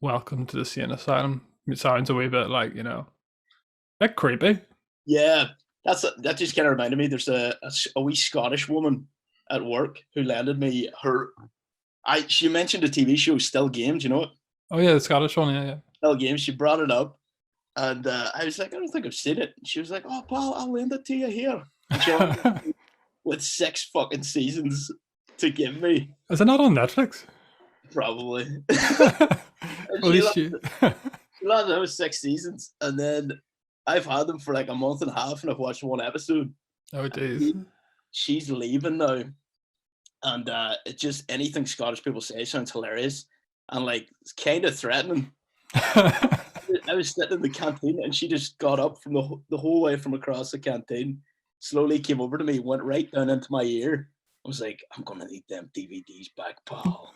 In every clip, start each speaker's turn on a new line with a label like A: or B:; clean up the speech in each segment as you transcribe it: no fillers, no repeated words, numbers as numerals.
A: Welcome to the Sane Asylum. It sounds a wee bit like, bit creepy.
B: Yeah, that just kind of reminded me. There's a wee Scottish woman at work who lended me her. She mentioned a TV show, Still Games. You know it,
A: Oh yeah, the Scottish one, yeah, yeah.
B: Still Games. She brought it up, and I was like, I don't think I've seen it. And she was like, Oh, pal, I'll lend it to you here. And she offered with six fucking seasons to give me,
A: Is it not on Netflix?
B: probably. And
A: Well, at least you.
B: she landed it with six seasons, and then I've had them for like a month and a half, and I've watched one episode.
A: Oh, days.
B: She- She's leaving now, and it just anything Scottish people say sounds hilarious and like it's kind of threatening. I was sitting in the canteen and she just got up from the whole way from across the canteen, slowly came over to me, went right down into my ear. I was like, I'm gonna need them DVDs back, pal.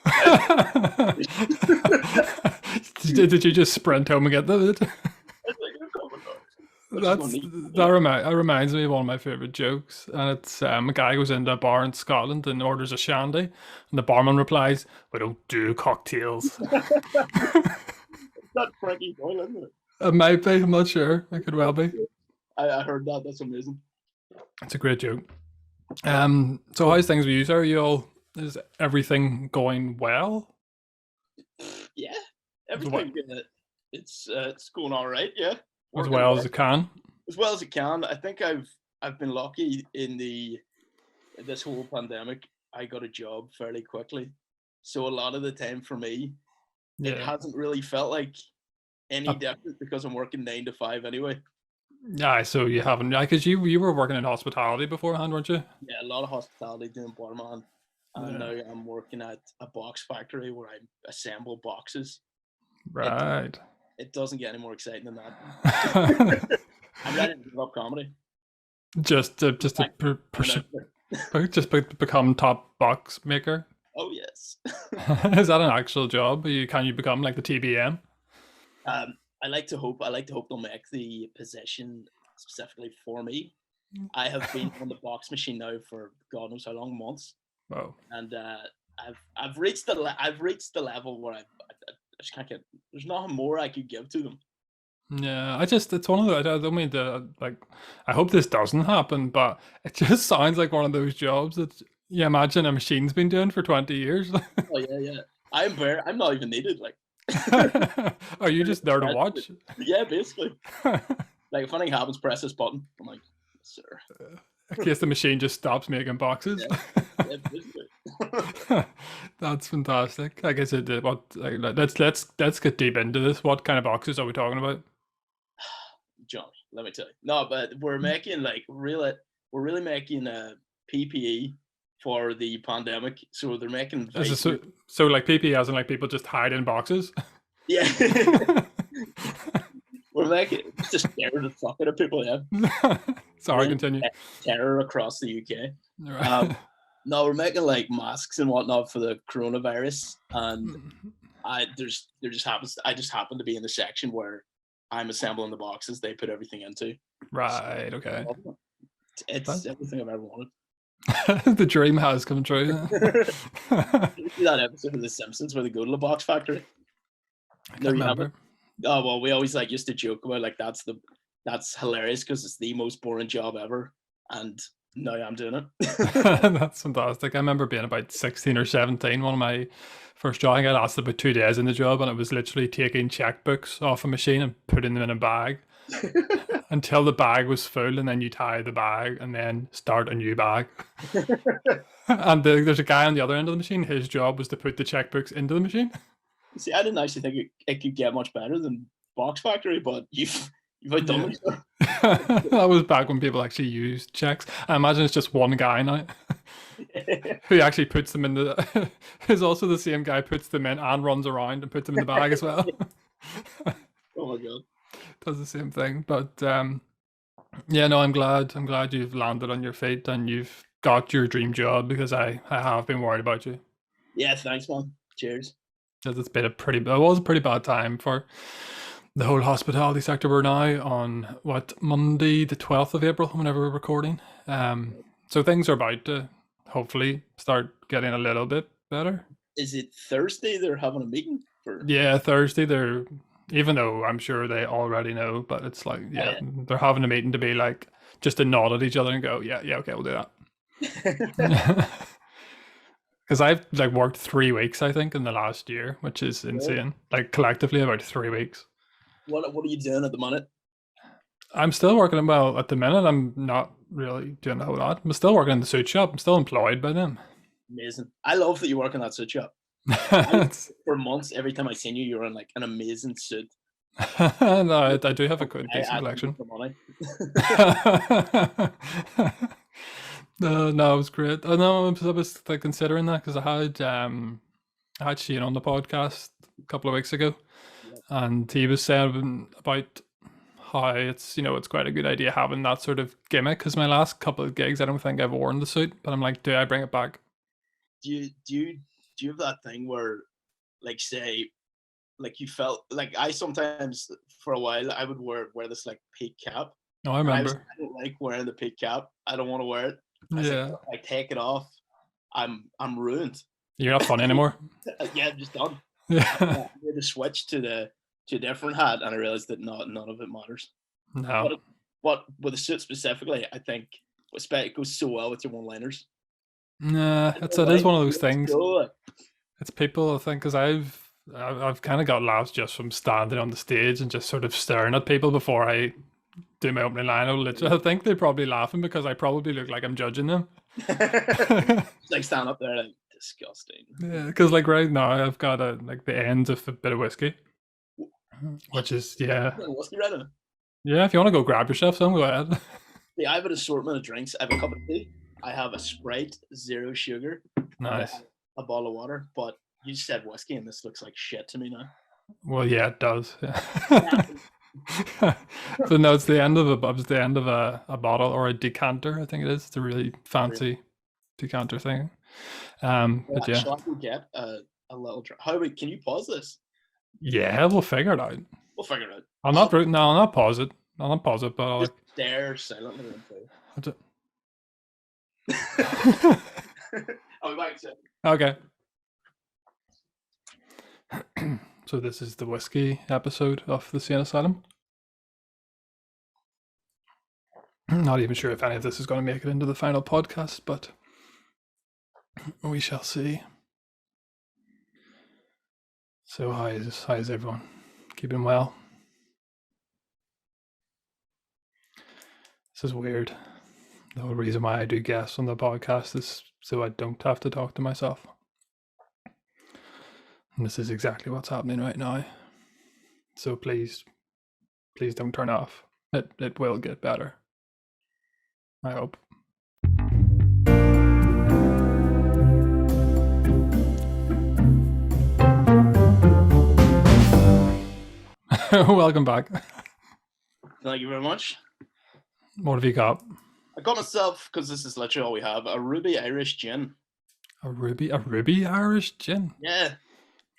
A: Did you just sprint home and get them?
B: I was like, "You're coming now." I just gonna
A: That's
B: need
A: that reminds me of one of my favorite jokes, and it's a guy goes into a bar in Scotland and orders a shandy, and the barman replies, "We don't do cocktails."
B: that Frankie Doyle, isn't it?
A: It might be. I'm not sure. It could well be.
B: I heard that. That's amazing.
A: It's a great joke. So how's things with you? Are you all? Is everything going well?
B: Yeah,
A: As well,
B: everything. It's going all right. Yeah,
A: as
B: working
A: well
B: away
A: as it can.
B: as well as it can. I think I've been lucky in this whole pandemic. I got a job fairly quickly, so a lot of the time for me, it
A: Yeah.
B: hasn't really felt like any
A: Uh,
B: different because I'm working 9 to 5 anyway.
A: yeah. So you haven't, yeah, because you were working in hospitality beforehand, weren't you?
B: Yeah, a lot of hospitality doing barman, and
A: Yeah.
B: now I'm working at a box factory where I assemble boxes. It
A: Right.
B: it doesn't get any more exciting than that. I'm ready to give up comedy.
A: just to
B: Like, I'm an
A: become top box maker.
B: Oh yes.
A: Is that an actual job? Can you become like the TBM?
B: I like to hope they'll make the position specifically for me. I have been on the box machine now for God knows how long, months,
A: Wow.
B: and I've reached the level where I just can't get. There's nothing more I could give to them.
A: Yeah, it's one of the, I don't mean to, like, I hope this doesn't happen, but it just sounds like one of those jobs that you imagine a machine's been doing for 20 years.
B: Oh yeah, yeah. I'm not even needed. Like,
A: Are you just there to
B: press
A: watch?
B: yeah, basically. Like if anything happens, press this button. I'm like, sir.
A: In case the machine just stops making boxes.
B: Yeah, yeah, basically.
A: That's fantastic. I guess let's get deep into this. What kind of boxes are we talking about?
B: Johnny, let me tell you. No, but we're really making a PPE for the pandemic. So they're making
A: Is this
B: faces.
A: so like PPE as in like people just hide in boxes?
B: Yeah. We're making just scare the fuck out of people, yeah.
A: Sorry,
B: Bring
A: continue.
B: terror across the UK.
A: Right.
B: No, we're making like masks and whatnot for the coronavirus. And I just happen to be in the section where I'm assembling the boxes they put everything into.
A: Right, okay.
B: It's everything I've ever wanted.
A: The dream has come true.
B: You see that episode of The Simpsons where they go to the box factory?
A: I
B: No,
A: can't
B: you haven't.
A: remember.
B: Oh well, we always like used to joke about like that's hilarious because it's the most boring job ever, and now I'm doing it.
A: That's fantastic. I remember being about 16 or 17. One of my first job, I got asked about 2 days in the job, and it was literally taking checkbooks off a machine and putting them in a bag until the bag was full, and then you tie the bag and then start a new bag. And there's a guy on the other end of the machine. His job was to put the checkbooks into the machine.
B: See, I didn't actually think it could get much better than Box Factory, but you've outdone
A: Yeah.
B: me, sir.
A: That was back when people actually used checks. I imagine it's just one guy now who actually puts them in the. Who's also the same guy puts them in and runs around and puts them in the bag as well.
B: Oh my god.
A: Does the same thing, but yeah, no, I'm glad. I'm glad you've landed on your feet and you've got your dream job because I have been worried about you.
B: Yeah, thanks, man. Cheers.
A: Because it was a pretty bad time for the whole hospitality sector. We're now on what, Monday the 12th of April, whenever we're recording. So things are about to hopefully start getting a little bit better.
B: Is it Thursday they're having a meeting?
A: Yeah, Thursday they're, even though I'm sure they already know, but it's like, yeah, they're having a meeting to be like, just to nod at each other and go, yeah, okay, we'll do that. Because I've like worked 3 weeks, I think, in the last year, which is insane. Like collectively about 3 weeks.
B: What are you doing at the minute?
A: I'm still working. Well, at the minute, I'm not really doing a whole lot. I'm still working in the suit shop. I'm still employed by them.
B: Amazing. I love that you work in that suit shop. For months, every time I seen you, you're in like an amazing suit.
A: No, I do have a good decent collection. No, it was great. I know I was like, considering that because I had Shane on the podcast a couple of weeks ago, and he was saying about how it's it's quite a good idea having that sort of gimmick. Because my last couple of gigs, I don't think I've worn the suit, but I'm like, do I bring it back?
B: Do you have that thing where, like, say, like you felt like I sometimes for a while I would wear this like peak cap.
A: No, I remember.
B: I don't like wearing the peak cap. I don't want to wear it. I take it off, I'm ruined.
A: You're not fun anymore.
B: Yeah, I'm just done. Yeah. I made the switch to a different hat, and I realized that none of it matters.
A: No.
B: But with the suit specifically, I think it goes so well with your one-liners.
A: Nah, it is one of those things. It's people, I think, because I've kind of got laughs just from standing on the stage and just sort of staring at people before I do my opening line. I think they're probably laughing because I probably look like I'm judging them.
B: Just like stand up there like, disgusting.
A: Yeah, because like right now I've got the ends of a bit of whiskey, which is
B: whiskey right now.
A: Yeah, if you want to go grab yourself some, go ahead.
B: Yeah, I have an assortment of drinks. I have a cup of tea. I have a Sprite, 0 sugar.
A: Nice.
B: A bottle of water. But you said whiskey, and this looks like shit to me now.
A: Well, yeah, it does. Yeah. So no, it's the end of a bottle or a decanter. I think it is. It's a really fancy decanter thing. But yeah.
B: Shall I go get a little drink? Can you pause this?
A: Yeah, we'll figure it out.
B: We'll figure it out.
A: I'll not pause it. I'll not pause it, but I'll
B: just stare silently into
A: it.
B: I'll be back soon.
A: Okay. So this is the whiskey episode of the Sane Asylum. I'm not even sure if any of this is going to make it into the final podcast, but we shall see. So how is everyone? Keeping well? This is weird. The whole reason why I do guests on the podcast is so I don't have to talk to myself. And this is exactly what's happening right now. So please don't turn off. It will get better. I hope. Welcome back.
B: Thank you very much.
A: What have you got?
B: I got myself, because this is literally all we have, a Ruby Irish gin.
A: A Ruby Irish gin?
B: Yeah.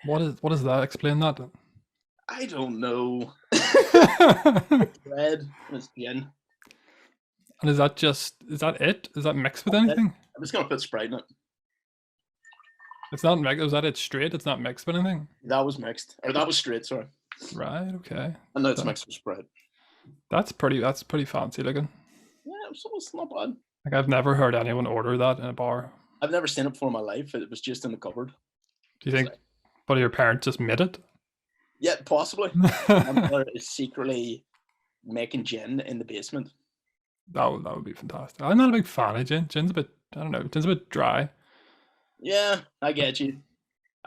A: What is that? Explain that.
B: I don't know. It's red and it's gin.
A: And is that it? Is that mixed with anything?
B: I'm just gonna put Sprite in it.
A: It's not mixed. Was that it straight? It's not mixed with anything?
B: That was mixed. Or that was straight, sorry.
A: Right, okay.
B: And now it's mixed with Sprite.
A: That's pretty fancy looking.
B: Yeah, it's not bad.
A: Like I've never heard anyone order that in a bar.
B: I've never seen it before in my life. It was just in the cupboard.
A: Do you think one of your parents just made it?
B: Yeah, possibly. My mother is secretly making gin in the basement.
A: That would be fantastic. I'm not a big fan of gin. Gin's a bit dry.
B: Yeah, I get you.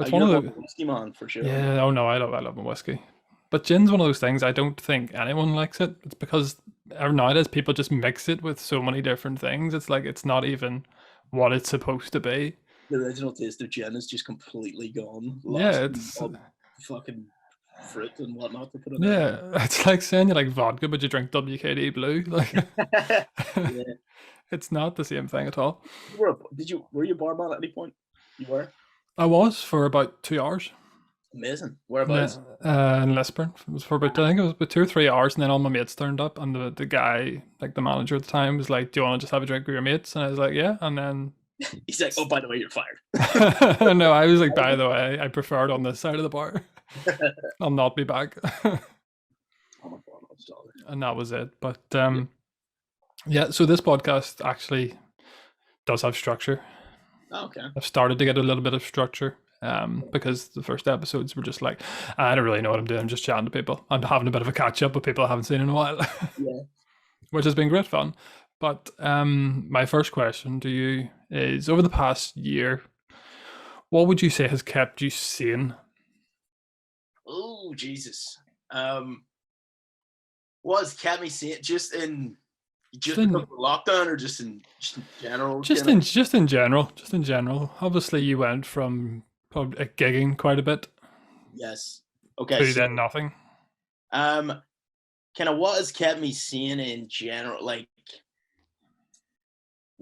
A: It's one of the
B: whiskey man for sure.
A: Yeah, oh no, I love my whiskey. But gin's one of those things I don't think anyone likes it. It's because nowadays people just mix it with so many different things. It's like it's not even what it's supposed to be.
B: The original taste of gin is just completely gone.
A: Yeah, it's
B: fucking fruit and whatnot to put in.
A: Yeah, it's like saying you like vodka, but you drink WKD Blue. Like,
B: yeah.
A: It's not the same thing at all.
B: Were you a barman at any point? You were.
A: I was for about 2 hours.
B: Amazing. Whereabouts?
A: In Lisburn. It was for about 2 or 3 hours, and then all my mates turned up, and the guy, like the manager at the time, was like, "Do you want to just have a drink with your mates?" And I was like, "Yeah." And then
B: he's like, "Oh, by the way, you're fired."
A: No, I was like, "By the way, I prefer it on this side of the bar." I'll not be back.
B: Oh my God, I'm sorry.
A: And that was it. But yeah, so this podcast actually does have structure.
B: Oh, okay.
A: I've started to get a little bit of structure because the first episodes were just like, I don't really know what I'm doing. I'm just chatting to people. I'm having a bit of a catch up with people I haven't seen in a while,
B: Yeah.
A: which has been great fun. But my first question to you is, over the past year, what would you say has kept you sane?
B: Oh, Jesus. What has kept me sane? Just
A: Just
B: because
A: in
B: of the lockdown, or just in general?
A: just in general, just in general. Obviously, you went from probably gigging quite a bit
B: Yes. Okay.
A: to
B: So,
A: then nothing.
B: um, kind of what has kept me sane in general? Like,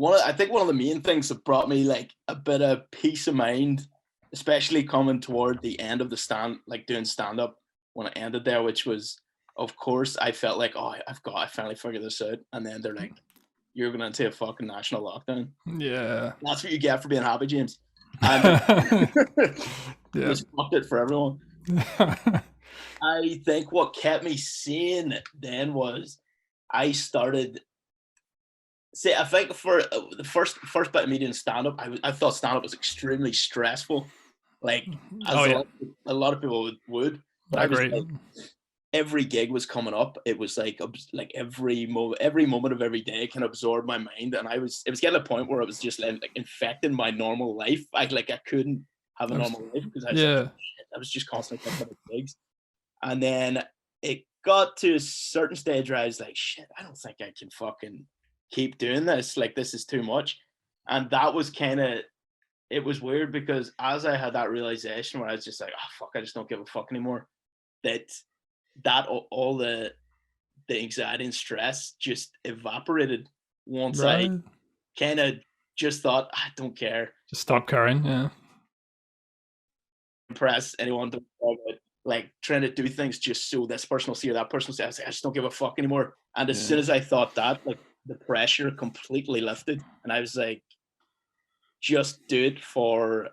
B: I think one of the main things that brought me like a bit of peace of mind, especially coming toward the end of like doing stand up when I ended there, which was, of course, I felt like, oh, I finally figured this out. And then they're like, you're going into a fucking national lockdown.
A: Yeah.
B: That's what you get for being happy, James. And
A: Yeah.
B: just fucked it for everyone. I think what kept me sane then was I started. See, I think for the first bit of me doing stand up, I thought stand up was extremely stressful, like as
A: Oh yeah,
B: a lot of people would. But
A: I
B: I was
A: agree.
B: like, every gig was coming up. It was like every moment of every day can absorb my mind, and it was getting to a point where it was just like infecting my normal life. I couldn't have a normal life because I was like,
A: Yeah.
B: shit, I was just constantly thinking about gigs. And then it got to a certain stage where I was like, shit, I don't think I can fucking keep doing this. Like, this is too much. And that was it was weird because as I had that realization where I was just like, oh, fuck, I just don't give a fuck anymore, all the anxiety and stress just evaporated once I
A: Right.
B: kind of just thought, I don't care.
A: Just stop caring. Yeah.
B: Impress anyone to like trying to do things just so this person will see or that person will see. I was like, I just don't give a fuck anymore. And as soon as I thought that, like the pressure completely lifted, and I was like, just do it for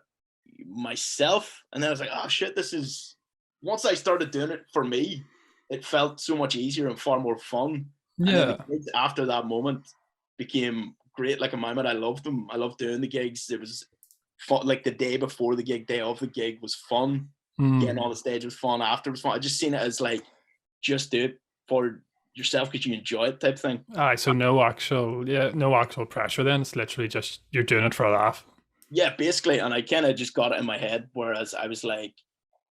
B: myself. And then I was like, oh shit, this is. Once I started doing it for me, it felt so much easier and far more fun. And then the
A: Yeah.
B: gigs after that moment became great. Like a moment, I loved them. I loved doing the gigs. It was fun. Like the day before the gig, day of the gig was fun. Getting on the stage was fun. After was fun. I just seen it as like, just do it for yourself because you enjoy it type thing.
A: Aye, so no actual pressure then. It's literally just you're doing it for a laugh.
B: Yeah, basically. And I kind of just got it in my head. Whereas I was like,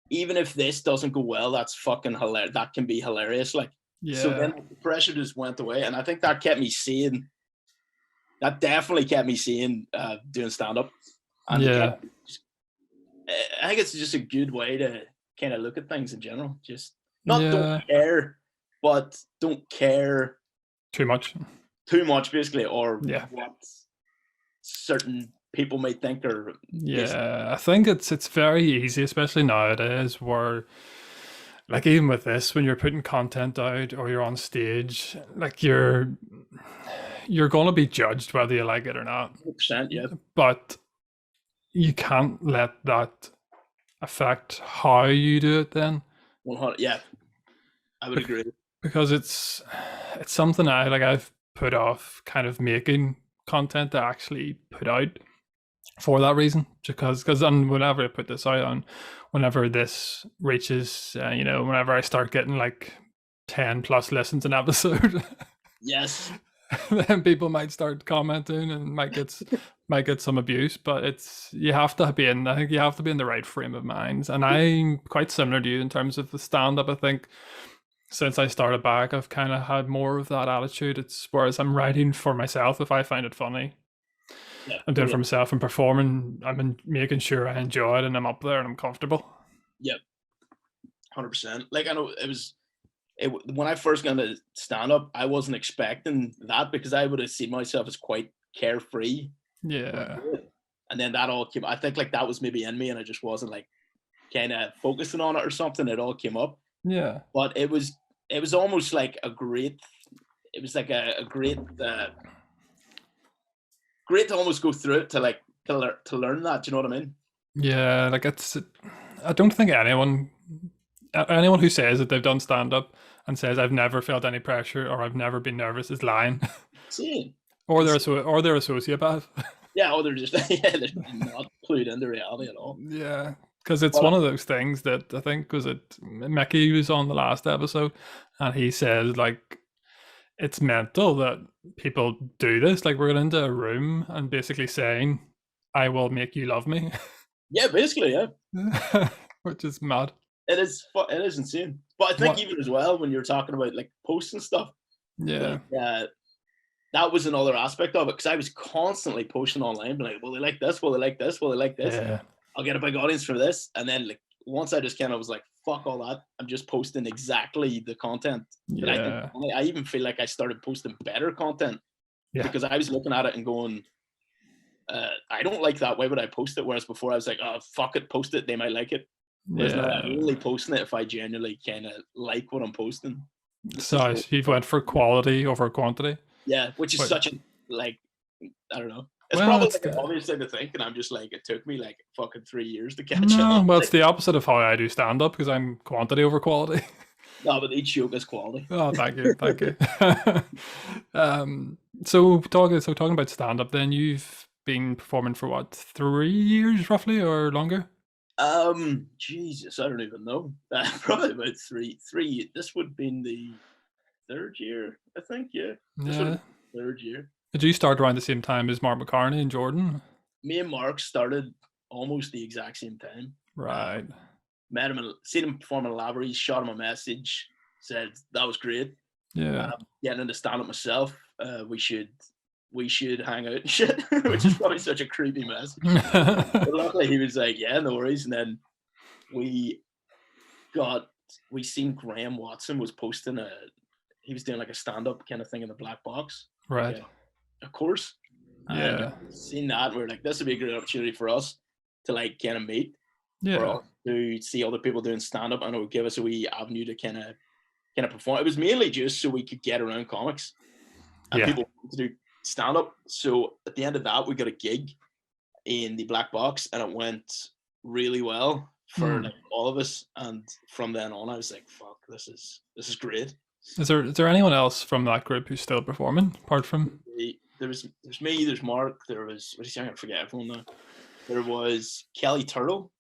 B: even if this doesn't go well, that's fucking hilarious. That can be hilarious. Like, so
A: Yeah.
B: then the pressure just went away. And I think that kept me sane. That definitely kept me sane doing stand up. And
A: Yeah.
B: I think it's just a good way to kind of look at things in general. Just not
A: Yeah.
B: don't care, but don't care
A: Too much.
B: too much, basically, or
A: Yeah.
B: what certain people may think. Or
A: Yeah. I think it's very easy, especially nowadays, where like even with this, when you're putting content out or you're on stage, like you're gonna be judged whether you like it or not.
B: 100%, yeah,
A: But you can't let that affect how you do it then.
B: 100, yeah, I would agree.
A: Because it's something I've put off kind of making content to actually put out for that reason, because whenever I put this out on, whenever this reaches whenever I start getting like 10 plus listens an episode,
B: Yes,
A: then people might start commenting and might get some abuse. But you have to be in the right frame of mind, and I'm quite similar to you in terms of the stand-up. I think since I started back, I've kind of had more of that attitude. It's whereas I'm writing for myself, if I find it funny,
B: yeah,
A: I'm doing it for myself and performing. I'm making sure I enjoy it and I'm up there and I'm comfortable.
B: yep, 100%. Like, I know when I first got into stand up, I wasn't expecting that because I would have seen myself as quite carefree.
A: Yeah.
B: And then that all came. I think like that was maybe in me, and I just wasn't like kind of focusing on it or something. It all came up,
A: Yeah.
B: but it was almost like a great. It was like a great, great to almost go through it to like to learn that. Do you know what I mean?
A: Yeah. Like I don't think anyone anyone who says that they've done stand up and says I've never felt any pressure or I've never been nervous is lying,
B: Insane.
A: or they're
B: Insane.
A: or they're a sociopath.
B: Yeah, oh, they're just yeah, they're not clued into reality at all.
A: Yeah, because it's
B: But
A: one of those things that I think was it Mickey was on the last episode, and he said like it's mental that people do this. Like we're going into a room and basically saying, "I will make you love me,"
B: yeah, basically, yeah,
A: which is mad.
B: it is. It is insane. But I think
A: What?
B: even as well when you're talking about like posts and stuff,
A: Yeah,
B: like that was another aspect of it because I was constantly posting online, being like, "Will they like this? Will they like this? Will they like this?
A: yeah,
B: I'll get a big audience for this." And then like once I just kind of was like, "Fuck all that! I'm just posting exactly the content that I think."
A: yeah,
B: I even feel like I started posting better content
A: yeah,
B: because I was looking at it and going, "I don't like that. Why would I post it?" Whereas before I was like, "Oh fuck it, post it. They might like it." Whereas now I'm
A: yeah.
B: only posting it if I genuinely kind of like what I'm posting. It's just
A: So you've went for quality over quantity.
B: yeah, which is
A: But
B: such a like I don't know. It's
A: well,
B: probably
A: it's
B: like an
A: the
B: obvious thing to think, and I'm just like, it took me like fucking 3 years to catch
A: no,
B: on.
A: well, it's
B: Like,
A: the opposite of how I do stand up because I'm quantity over quality.
B: no, but each joke is quality.
A: Oh, thank you, thank you. um, so talking about stand up, then you've been performing for what 3 years roughly or longer?
B: Jesus, I don't even know. Probably about three. This would have been the third year, I think. Yeah, this would have
A: Yeah.
B: been the third year.
A: Did you start around the same time as Mark McCartney and Jordan?
B: Me and Mark started almost the exact same time.
A: Right.
B: Met him, seen him perform in Lavery, shot him a message, said that was great.
A: Yeah.
B: Getting into stand up myself, we should hang out and shit, which is probably such a creepy message. But luckily he was like, yeah, no worries. And then we seen Graham Watson was posting he was doing like a stand up kind of thing in the black box, like
A: Right.
B: a course. And
A: Yeah.
B: seeing that, we we're like, this would be a great opportunity for us to like kind of meet, for
A: Yeah.
B: us to see other people doing stand up, and it would give us a wee avenue to kind of perform. It was mainly just so we could get around comics and
A: Yeah.
B: people to do stand up. So at the end of that, we got a gig in the black box, and it went really well for like all of us. And from then on, I was like, "Fuck, this is great."
A: Is there anyone else from that group who's still performing apart from?
B: There's me, there's Mark, there was what is he? I'm gonna forget everyone now. There was Kelly Turtle.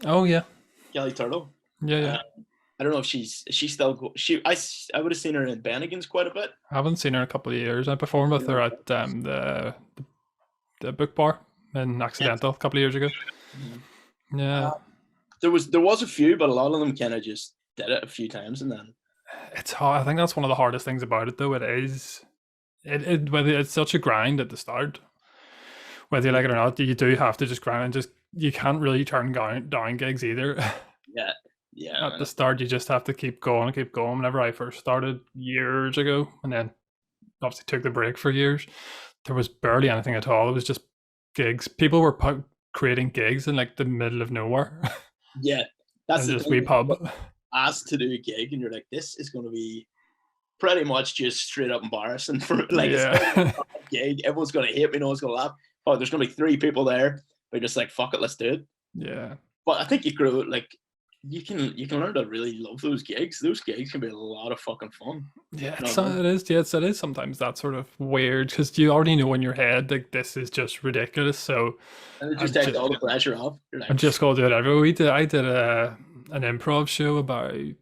A: Oh yeah.
B: Kelly Turtle.
A: Yeah, yeah.
B: I don't know if she's still I would have seen her in Bennigan's quite a bit.
A: I haven't seen her in a couple of years. I performed with her at the book bar in Accidental a couple of years ago. Yeah.
B: There was a few, but a lot of them kind of just did it a few times and then
A: It's hard. I think that's one of the hardest things about it though. It is whether it's such a grind at the start, whether you like it or not, you do have to just grind and just you can't really turn down gigs either.
B: yeah.
A: At the start, you just have to keep going, keep going. Whenever I first started years ago, and then obviously took the break for years, there was barely anything at all. It was just gigs. People were creating gigs in like the middle of nowhere.
B: Yeah, that's
A: and just wee pub.
B: Asked to do a gig, and you're like, this is going to be pretty much just straight up embarrassing for like
A: yeah.
B: a gig. Everyone's going to hate me. No one's going to laugh. Oh, there's going to be 3 people there. They're just like, fuck it, let's do it.
A: Yeah.
B: But I think you grow like you can learn to really love those gigs. Those gigs can be a lot of fucking fun.
A: Yeah, it is. Yes, it is sometimes that sort of weird because you already know in your head like this is just ridiculous. So
B: and it just takes all the pressure off. You're like,
A: I'm just gonna do it every. I did an improv show about a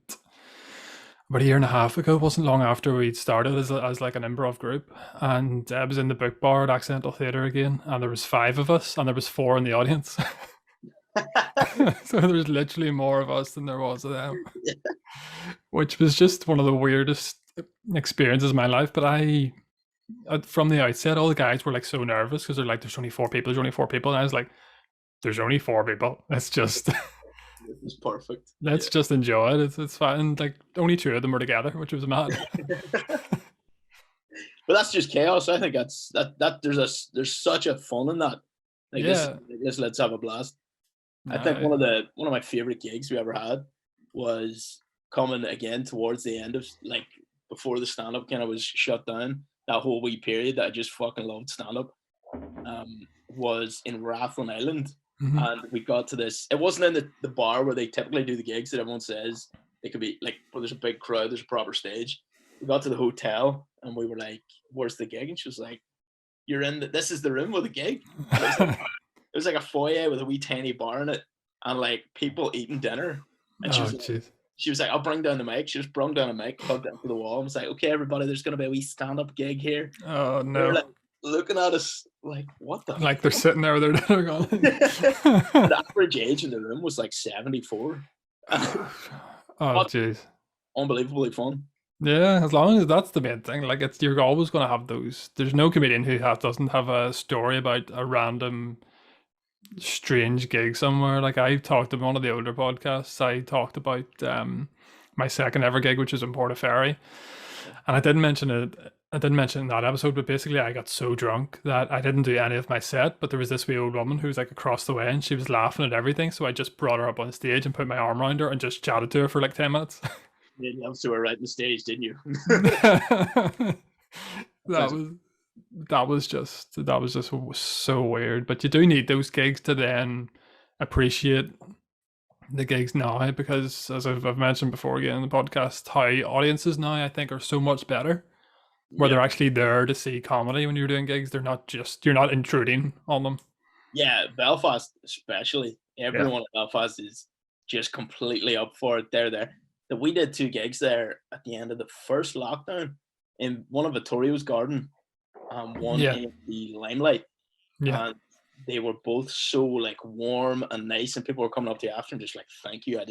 A: year and a half ago. It wasn't long after we'd started as like an improv group, and I was in the book bar at Accidental Theatre again, and there was 5 of us, and there was 4 in the audience. So there's literally more of us than there was of them,
B: yeah.
A: Which was just one of the weirdest experiences of my life. But I, from the outset, all the guys were like so nervous because they're like, "There's only 4 people. There's only 4 people," and I was like, "There's only 4 people. Let's just."
B: It's perfect.
A: Let's just enjoy it. It's fine. And like only 2 of them were together, which was mad.
B: But that's just chaos. I think that there's such a fun in that. Like this, let's have a blast. I think one of my favorite gigs we ever had was coming again towards the end of like before the stand up kind of was shut down. That whole wee period that I just fucking loved stand up was in Rathlin Island. and we got to this. It wasn't in the bar where they typically do the gigs that everyone says they could be like, where there's a big crowd, there's a proper stage. We got to the hotel and we were like, "Where's the gig?" And she was like, "You're in. This is the room with the gig." It was like a foyer with a wee tiny bar in it, and like people eating dinner. And she was like, "I'll bring down the mic." She just brought down a mic, plugged it into the wall, and was like, "Okay, everybody, there's gonna be a wee stand-up gig here."
A: Oh no!
B: They're like looking at us like, "What the?"
A: Like they're sitting there with their dinner going.
B: The average age in the room was like 74.
A: Oh jeez!
B: Unbelievably fun.
A: Yeah, as long as that's the main thing. Like you're always going to have those. There's no comedian who doesn't have a story about a random strange gig somewhere. Like I talked in one of the older podcasts, I talked about my second ever gig, which was in Portaferry, and I didn't mention it in that episode, but basically I got so drunk that I didn't do any of my set, but there was this wee old woman who was like across the way and she was laughing at everything, so I just brought her up on stage and put my arm around her and just chatted to her for like 10 minutes.
B: You did love to her right on the stage, didn't you?
A: that was just so weird. But you do need those gigs to then appreciate the gigs now, because as I've mentioned before again in the podcast, how audiences now I think are so much better, where they're actually there to see comedy when you're doing gigs. You're not intruding on them.
B: Yeah, Belfast especially. Everyone in Belfast is just completely up for it. They're there. That we did 2 gigs there at the end of the first lockdown, in one of Vittorio's garden, one in the Limelight.
A: Yeah.
B: And they were both so like warm and nice, and people were coming up to you after and just like, "Thank you.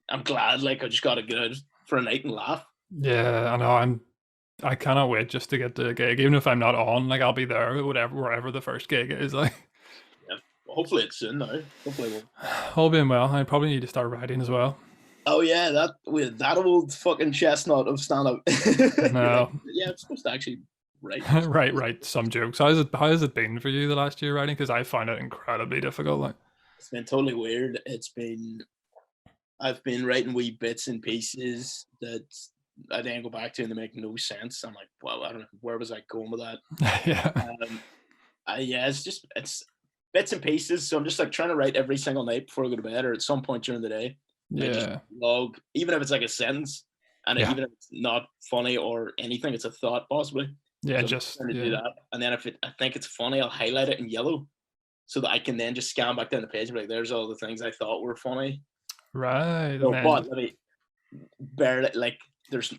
B: I'm glad like I just got to get out for a night and laugh."
A: Yeah, I know. I cannot wait just to get to a gig, even if I'm not on. Like I'll be there, wherever the first gig is. Like,
B: yeah, hopefully it's soon now. Hopefully we'll.
A: All being well, I probably need to start writing as well.
B: Oh yeah, that old fucking chestnut of stand up.
A: No.
B: Yeah, I'm supposed to actually write.
A: Write some jokes. How has it been for you the last year writing? Because I find it incredibly difficult. Like,
B: it's been totally weird. I've been writing wee bits and pieces that I then go back to and they make no sense. I'm like, well, I don't know, where was I going with that?
A: Yeah.
B: It's bits and pieces. So I'm just like trying to write every single night before I go to bed or at some point during the day.
A: Yeah.
B: Just log, even if it's like a sentence, and even if it's not funny or anything, it's a thought possibly.
A: Yeah,
B: so just trying to do that. And then if I think it's funny, I'll highlight it in yellow, so that I can then just scan back down the page and be like, "There's all the things I thought were funny."
A: Right.
B: So, but let me bear it. Like, there's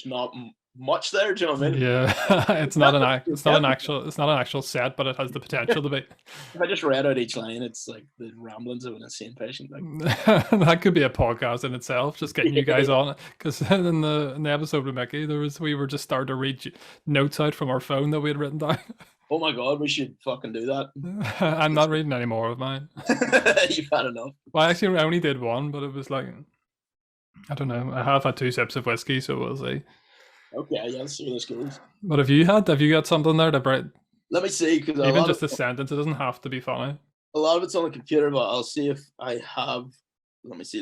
B: not much there. Do you know what I mean?
A: Yeah, it's not an actual set, but it has the potential to be.
B: If I just read out each line, it's like the ramblings of an insane patient. Like,
A: that could be a podcast in itself. Just getting you guys on it, because in the episode with Mickey, we were just starting to read notes out from our phone that we had written down.
B: Oh my god, we should fucking do that.
A: I'm not reading any more of mine.
B: You've had enough.
A: Well, actually, I only did one, but it was like, I don't know. I have had 2 sips of whiskey, so we'll see.
B: Okay, yeah, let's see where this goes.
A: What have you got something there to break?
B: Let me see, because
A: even just a sentence, it doesn't have to be funny.
B: A lot of it's on the computer, but I'll see if I have. Let me see.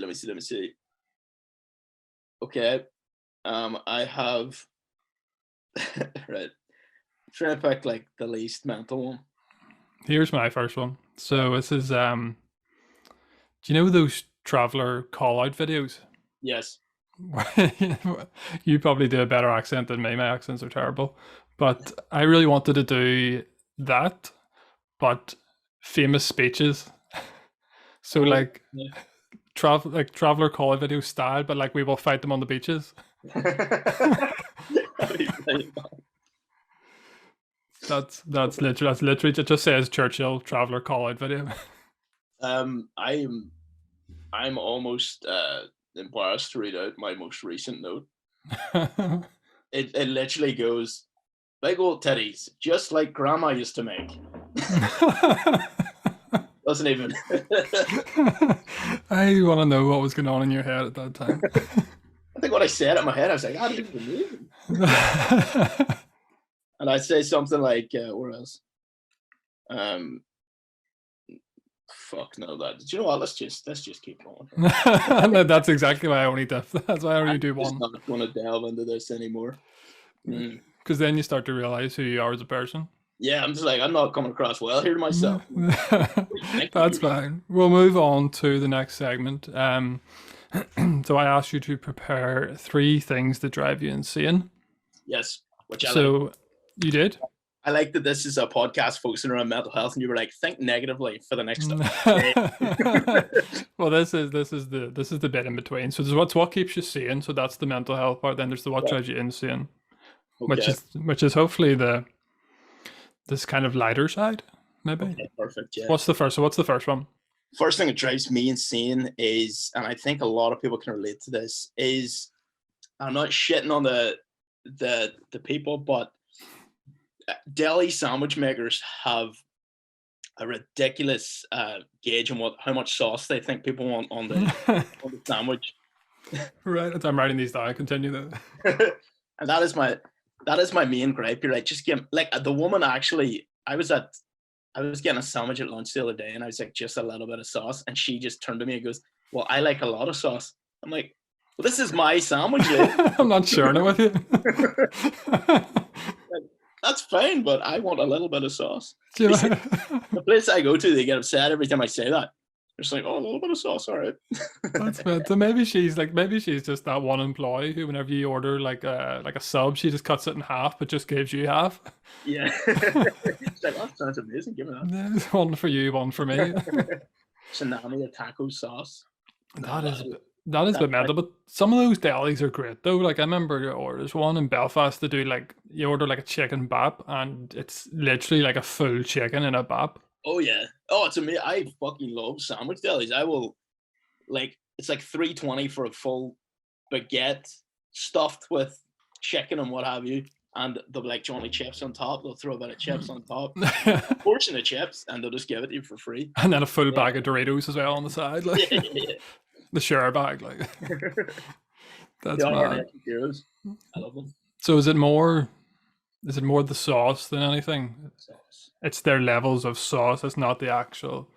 B: Okay, I have. Right, trying to pick like the least mental one. Here's
A: my first one. So this is do you know those traveler call out videos?
B: Yes.
A: You probably do a better accent than me. My accents are terrible, but I really wanted to do that, but famous speeches. So traveler call out video style, but like we will fight them on the beaches. That's literally it just says Churchill traveler call out video.
B: I'm almost embarrassed to read out my most recent note. It literally goes, "Big old titties, just like grandma used to make." Doesn't even.
A: I want to know what was going on in your head at that time.
B: I think when I said it in my head, I was like, "I didn't even move." And I say something like, "Where else?" Fuck no, that. Do you know what? Let's just keep going.
A: That's exactly why I only do. That's why I only do one.
B: I'm not going to delve into this anymore.
A: Because then you start to realize who you are as a person.
B: Yeah, I'm just like, I'm not coming across well here to myself. What do you think?
A: That's fine. We'll move on to the next segment. So I asked you to prepare 3 things that drive you insane.
B: Yes, which I like.
A: So you did.
B: I like that this is a podcast focusing around mental health, and you were like, think negatively for the next day.
A: Well, this is the bit in between. So there's what keeps you sane. So that's the mental health part. Then there's the what
B: Yeah.
A: drives you insane, which
B: Okay.
A: is hopefully this kind of lighter side, maybe.
B: Okay. Perfect. Yeah.
A: What's the first? So what's the first one?
B: First thing that drives me insane is, and I think a lot of people can relate to this, is I'm not shitting on the people, but deli sandwich makers have a ridiculous gauge on how much sauce they think people want on the sandwich.
A: Right. I'm writing these down. Continue though.
B: And that is my main gripe. You're like, just give like the woman actually. I was getting a sandwich at lunch the other day, and I was like, just a little bit of sauce, and she just turned to me and goes, "Well, I like a lot of sauce." I'm like, "Well, this is my sandwich."
A: I'm not sharing it with you.
B: That's fine, but I want a little bit of sauce.
A: Do you
B: The place I go to, they get upset every time I say that. They're just like, "Oh, a little bit of sauce, all right."
A: That's bad. So maybe she's just that one employee who, whenever you order like a sub, she just cuts it in half, but just gives you half.
B: Yeah. It's like, that sounds amazing. Give me that.
A: Yeah, one for you, one for me.
B: Tsunami of taco sauce.
A: That is a bit mental, but some of those delis are great though. Like I remember there's one in Belfast to do like you order like a chicken bap and it's literally like a full chicken in a bap.
B: Oh yeah. Oh, it's amazing. I fucking love sandwich delis. I will like it's like $3.20 for a full baguette stuffed with chicken and what have you. And they'll be like Johnny chips on top. They'll throw a bit of chips on top, a portion of chips, and they'll just give it to you for free.
A: And then a full bag of Doritos as well on the side, like
B: Yeah.
A: the share bag, like that's mad.
B: Heroes. I love them.
A: So is it more the sauce than anything?
B: Sauce.
A: It's their levels of sauce. It's not the actual.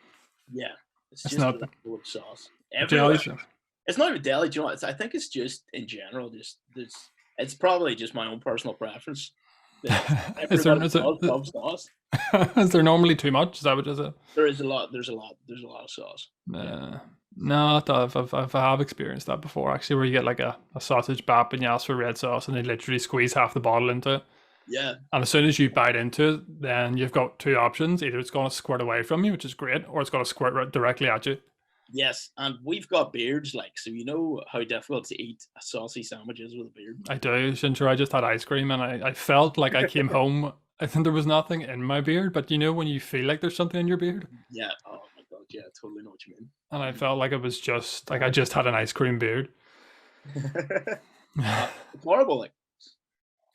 B: Yeah, it's
A: It's
B: just
A: not
B: a level of sauce.
A: jelly.
B: Everywhere. It's not even deli. Do you know what? I think it's just in general. Just there's. It's probably just my own personal preference.
A: Is there
B: Loves sauce.
A: is there normally too much? Is that what it is?
B: There is a lot. There's a lot of sauce.
A: No, I have experienced that before actually, where you get like a sausage bap and you ask for red sauce and they literally squeeze half the bottle into it.
B: Yeah.
A: And as soon as you bite into it, then you've got 2 options. Either it's going to squirt away from you, which is great, or it's going to squirt right directly at you.
B: Yes, and we've got beards, like, so you know how difficult to eat a saucy sandwich is with a beard.
A: I do. Sure, I just had ice cream and I felt like I came home. I think there was nothing in my beard, but you know when you feel like there's something in your beard?
B: Yeah. Oh my god. Yeah, I totally know what you mean.
A: And I felt like it was just like I just had an ice cream beard.
B: It's horrible. Like,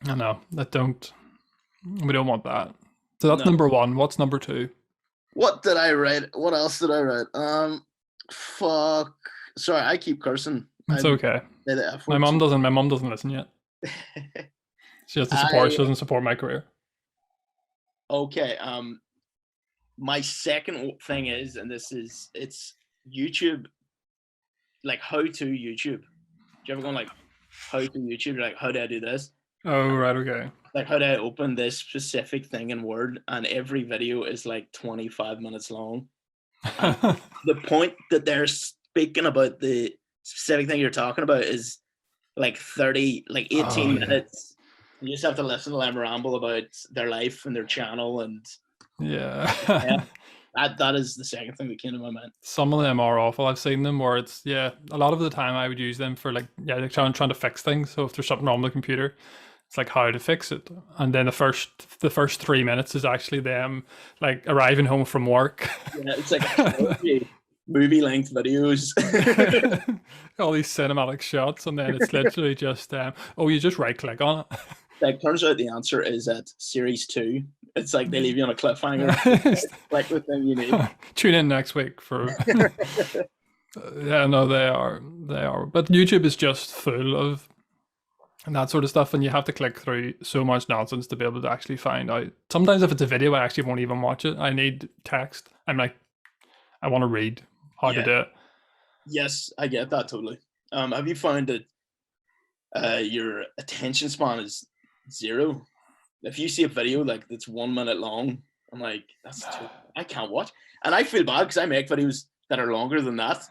A: I know. We don't want that. So that's
B: No.
A: number 1. What's number 2?
B: What did I write? What else did I write? Fuck. Sorry, I keep cursing.
A: It's okay. My mom doesn't listen yet. She has to support. She doesn't support my career.
B: Okay. My second thing is, and it's YouTube, like how to YouTube. Do you ever go like how to YouTube? Like, how do I do this?
A: Oh, right, okay.
B: Like, how do I open this specific thing in Word? And every video is like 25 minutes long. The point that they're speaking about, the specific thing you're talking about, is like 18 minutes. You just have to listen to them ramble about their life and their channel, and
A: yeah.
B: That is the second thing that came to my mind.
A: Some of them are awful. I've seen them where it's a lot of the time I would use them for like trying to fix things. So if there's something wrong with the computer, it's like how to fix it. And then the first 3 minutes is actually them like arriving home from work.
B: Yeah, it's like movie length videos.
A: All these cinematic shots, and then it's literally just you just right click on it.
B: Like, turns out the answer is at series 2. It's like they leave you on a cliffhanger. Like the thing you need.
A: Tune in next week for. Yeah, no, they are. But YouTube is just full of that sort of stuff, and you have to click through so much nonsense to be able to actually find out. Sometimes if it's a video, I actually won't even watch it. I need text. I'm like, I want to read how to do it.
B: Yes, I get that totally. Have you found that your attention span is 0? if you see a video like that's 1 minute long, I'm like, I can't watch. And I feel bad because I make videos that are longer than that.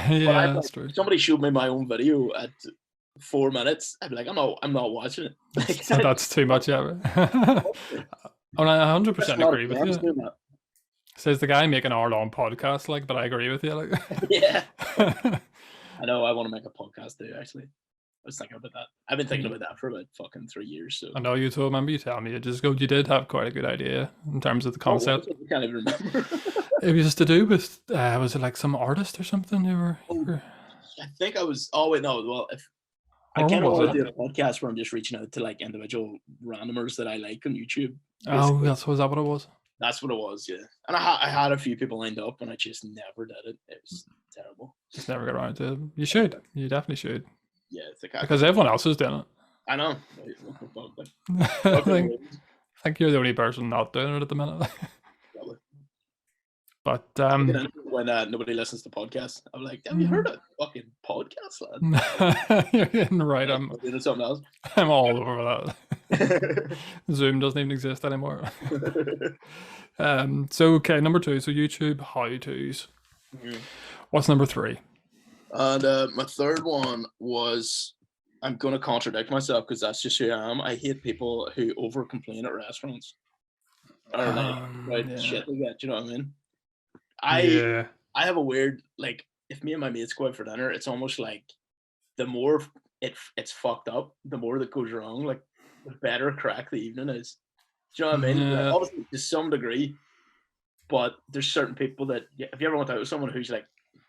A: Yeah, that's true.
B: If somebody showed me my own video at 4 minutes, I'd be like, I'm not watching it. Like,
A: That's too much ever. I 100% agree with you. Says the guy making an hour-long podcast, like, but I agree with you. Like,
B: yeah. I know. I want to make a podcast too. Actually, I was thinking about that. I've been thinking about that for about fucking 3 years. So
A: I know you told. Remember you telling me ages ago you did have quite a good idea in terms of the concept.
B: I can't even remember.
A: It was to do with was it like some artist or something?
B: I think I was. Oh wait, no. Well, if I kind of want to do a podcast where I'm just reaching out to like individual randomers that I like on YouTube.
A: Basically. Oh, was that what it was?
B: That's what it was, yeah. And I had a few people lined up, and I just never did it. It was terrible.
A: Just never got around to it. You should. You definitely should.
B: Yeah,
A: because everyone else is doing it.
B: I know.
A: I think you're the only person not doing it at the minute. But
B: when nobody listens to podcasts, I'm like, have you heard of fucking podcasts, lad?
A: You're getting right. I'm
B: doing something else.
A: I'm all over that. Zoom doesn't even exist anymore. So okay, number 2. So YouTube how-tos. What's number 3?
B: And my third one was, I'm gonna contradict myself because that's just who I am. I hate people who over complain at restaurants. Or shit like that. Do you know what I mean? I have a weird, like, if me and my mates go out for dinner, it's almost like the more it's fucked up, the more that goes wrong, like the better crack the evening is. Do you know what I mean? Like, obviously to some degree, but there's certain people that, if you ever went out with someone who's like,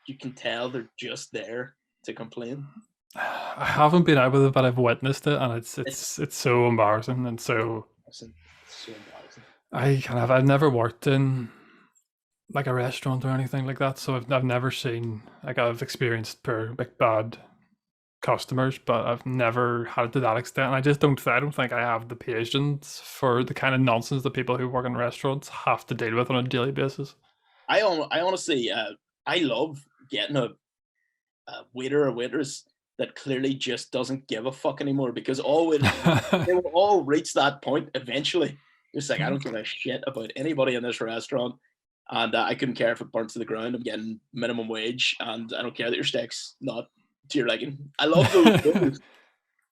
B: you can tell they're just there to complain.
A: I haven't been out with it, but I've witnessed it, and it's so embarrassing and so. It's so embarrassing. I've never worked in like a restaurant or anything like that, so I've never seen, like, I've experienced bad customers, but I've never had it to that extent. And I don't think I have the patience for the kind of nonsense that people who work in restaurants have to deal with on a daily basis. I
B: honestly, I love getting a waiter or waitress that clearly just doesn't give a fuck anymore, because they will all reach that point eventually. Just like, I don't give a shit about anybody in this restaurant. And I couldn't care if it burns to the ground. I'm getting minimum wage, and I don't care that your steak's not to your liking. I love those.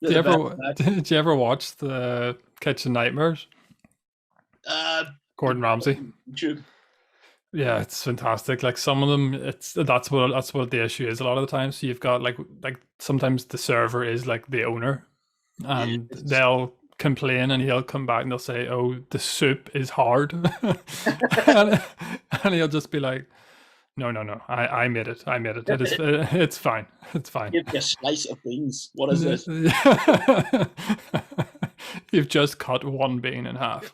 A: Did you ever watch the Kitchen Nightmares? Gordon Ramsay.
B: YouTube.
A: Yeah, it's fantastic. Like, some of them, that's what the issue is a lot of the time. So you've got like sometimes the server is like the owner, and they'll complain, and he'll come back and they'll say, "Oh, the soup is hard," and he'll just be like, "No, I made it. It's fine. It's fine.
B: Give me a slice of beans. What is this?
A: You've just cut one bean in half."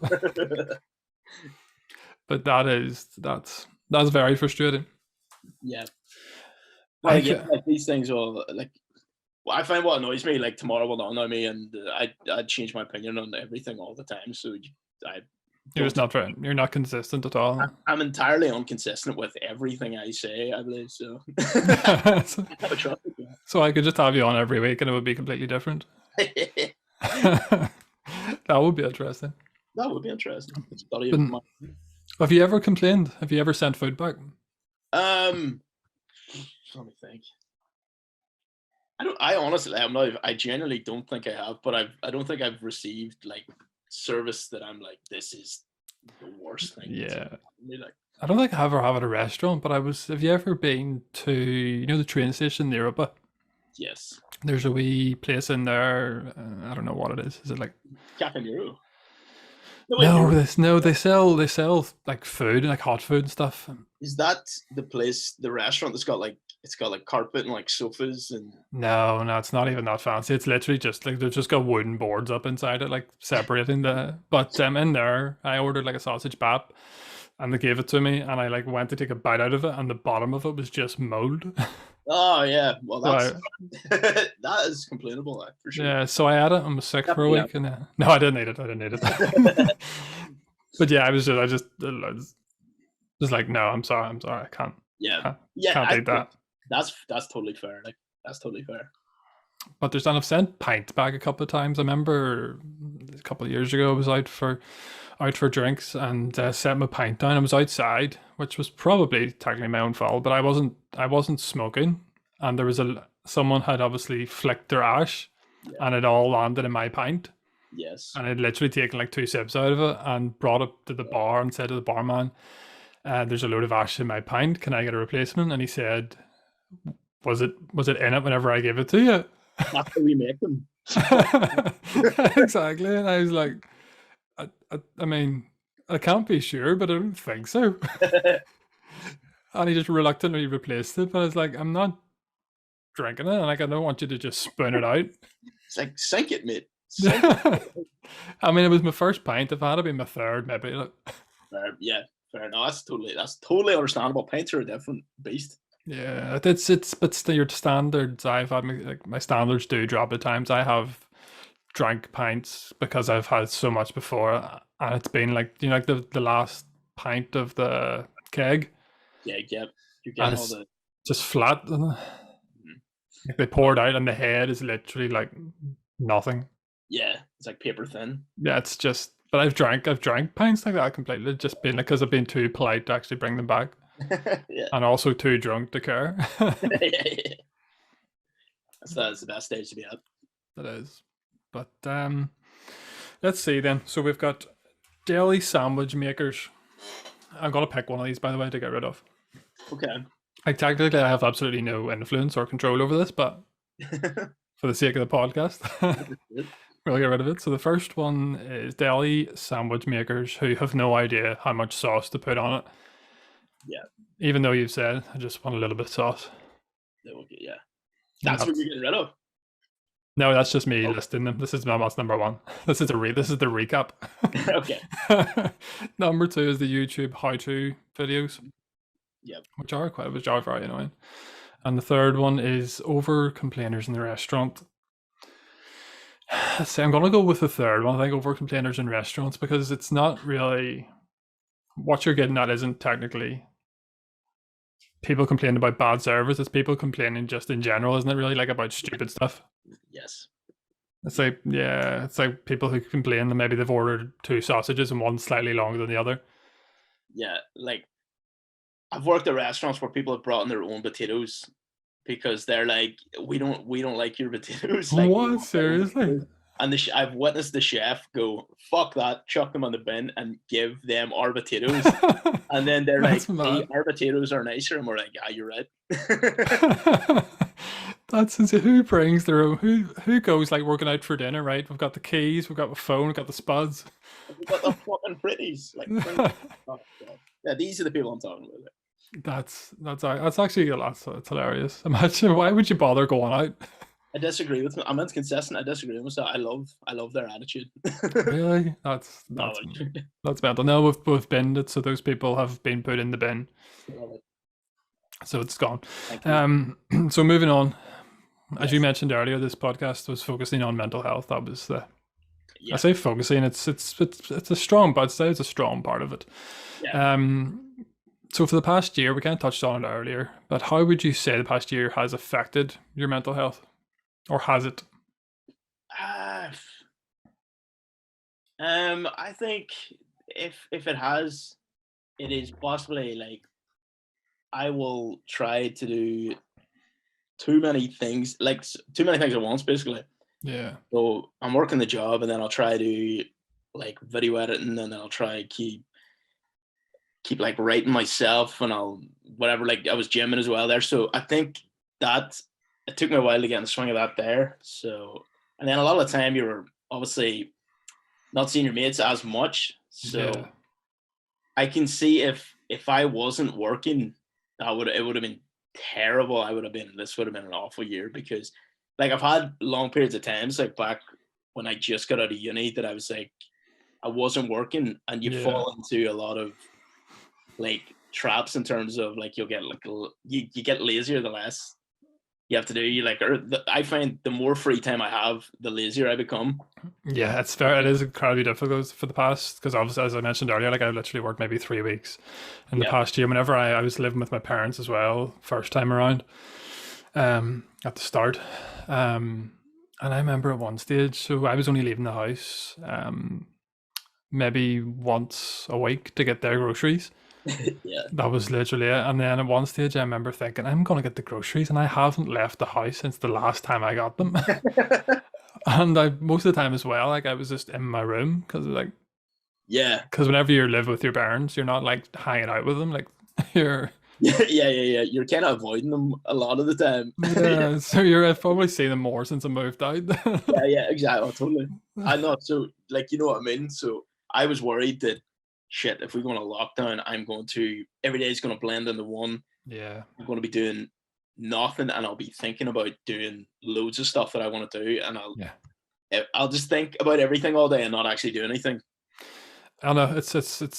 A: But that's very frustrating.
B: Yeah. Like these things will, like, well, I find what annoys me, like, tomorrow will not annoy me, and I'd change my opinion on everything all the time. So
A: you're just not trying. You're not consistent at all.
B: I'm entirely inconsistent with everything I say, I believe. So,
A: so I could just have you on every week, and it would be completely different. That would be interesting.
B: That would be interesting.
A: Have you ever complained? Have you ever sent food back?
B: Let me think. I genuinely don't think I have, but I don't think I've received like service that I'm like, this is the worst thing.
A: Yeah. I don't think I ever have at a restaurant, but have you ever been to, the train station near Europa?
B: Yes.
A: There's a wee place in there. I don't know what it is. Is it like
B: Cafe Nero?
A: No, they sell like food, like hot food and stuff.
B: Is that the place, the restaurant that's got like, it's got like carpet and like sofas and?
A: No, it's not even that fancy. It's literally just like, they've just got wooden boards up inside it, like separating the. But in there, I ordered like a sausage bap, and they gave it to me, and I like went to take a bite out of it, and the bottom of it was just mold.
B: Oh yeah, well that's that is complainable, for sure.
A: Yeah, so I had it. I was sick for a week, and no, I didn't eat it. But yeah, I was just like, no, I'm sorry, I can't.
B: Yeah,
A: can't eat that.
B: That's totally fair. Like, that's totally fair.
A: But I've sent pints back a couple of times. I remember a couple of years ago. I was out for drinks and set my pint down. I was outside, which was probably technically my own fault, but I wasn't smoking, and there was someone had obviously flicked their ash, and it all landed in my pint.
B: Yes.
A: And I'd literally taken like 2 sips out of it and brought it to the bar and said to the barman, "There's a load of ash in my pint. Can I get a replacement?" And he said, "Was it in it whenever I gave it to you?"
B: That's how we make them.
A: Exactly. And I was like, I mean, I can't be sure, but I don't think so. And he just reluctantly replaced it. But I was like, I'm not drinking it. And like, I don't want you to just spoon it out.
B: It's like, sink it, mate.
A: I mean, it was my first pint. If I had been my third, maybe.
B: Yeah, fair enough. That's totally understandable. Pints are a different beast.
A: Yeah, but still your standards. I've had my standards do drop at times. I have drank pints because I've had so much before, and it's been like like the last pint of the keg.
B: Yeah, you're getting all the
A: just flat. Like they poured out, and the head is literally like nothing.
B: Yeah, it's like paper thin.
A: Yeah, it's just. But I've drank pints like that completely. Just been because I've been too polite to actually bring them back.
B: Yeah.
A: And also too drunk to care.
B: Yeah. That's the best stage to be at.
A: That is. But let's see then. So we've got deli sandwich makers. I'm gonna pick one of these, by the way, to get rid of.
B: Okay.
A: Like technically I have absolutely no influence or control over this, but for the sake of the podcast, we'll get rid of it. So the first one is deli sandwich makers who have no idea how much sauce to put on it.
B: Yeah.
A: Even though you've said, I just want a little bit of sauce.
B: Yeah. That's what you're getting rid of.
A: No, that's just me listing them. That's number one. This is the recap.
B: Okay.
A: Number 2 is the YouTube how-to videos.
B: Yep.
A: Which are very annoying. And the third one is over complainers in the restaurant. So I'm gonna go with the third one. I think over complainers in restaurants, because it's not really what you're getting at. Isn't technically people complaining about bad service. It's people complaining just in general, isn't it? Really, like about stupid stuff.
B: Yes.
A: It's like people who complain that maybe they've ordered 2 sausages and one's slightly longer than the other.
B: Yeah, like I've worked at restaurants where people have brought in their own potatoes because they're like, we don't like your potatoes. Like,
A: what? Seriously?
B: And I've witnessed the chef go, "Fuck that, chuck them on the bin and give them our potatoes." And then they're like, "Hey, our potatoes are nicer," and we're like, "Yeah, you're right."
A: That's insane. Who brings their own? Who goes like working out for dinner? Right, we've got the keys, we've got the phone, we've got the spuds,
B: we've got the fucking pretties. Like, oh, yeah, these are the people I'm talking about.
A: That's actually it's hilarious. Imagine, why would you bother going out?
B: I disagree with them. I'm inconsistent. I disagree with myself. I love their attitude.
A: Really? That's mental. No, we've binned it, so those people have been put in the bin. So it's gone. So moving on. As you mentioned earlier, this podcast was focusing on mental health. That was I say focusing. It's a strong, but I'd say it's a strong part of it. Yeah. So for the past year, we kind of touched on it earlier, but how would you say the past year has affected your mental health? Or has it?
B: I think if it has, it is possibly like I will try to do too many things at once, basically.
A: Yeah.
B: So I'm working the job, and then I'll try to like video editing, and then I'll try keep like writing myself, and I'll whatever. Like I was gymming as well there, so I think that. It took me a while to get in the swing of that there. So, and then a lot of the time you were obviously not seeing your mates as much. So I can see if I wasn't working, it would have been terrible. This would have been an awful year, because like I've had long periods of times, like back when I just got out of uni, that I was like, I wasn't working, and you fall into a lot of like traps in terms of like you'll get like you get lazier the less you have to do. I find the more free time I have, the lazier I become.
A: Yeah, it's fair. It is incredibly difficult for the past, because obviously, as I mentioned earlier, like I literally worked maybe 3 weeks in the past year. Whenever I was living with my parents as well, first time around, at the start, and And I remember at one stage, so I was only leaving the house maybe once a week to get their groceries.
B: Yeah.
A: That was literally it. And then at one stage, I remember thinking, I'm going to get the groceries, and I haven't left the house since the last time I got them. And I, most of the time as well, like I was just in my room because
B: Yeah.
A: because whenever you live with your parents, you're not like hanging out with them. Like you're,
B: Yeah. You're kind of avoiding them a lot of the time.
A: yeah. So I've probably seen them more since I moved out.
B: Yeah, exactly. Oh, totally. I know. So, like, you know what I mean? So, I was worried that shit, if we go on a lockdown, every day is going to blend into one.
A: Yeah.
B: I'm going to be doing nothing and I'll be thinking about doing loads of stuff that I want to do. And
A: Yeah.
B: I'll just think about everything all day and not actually do anything.
A: I know it's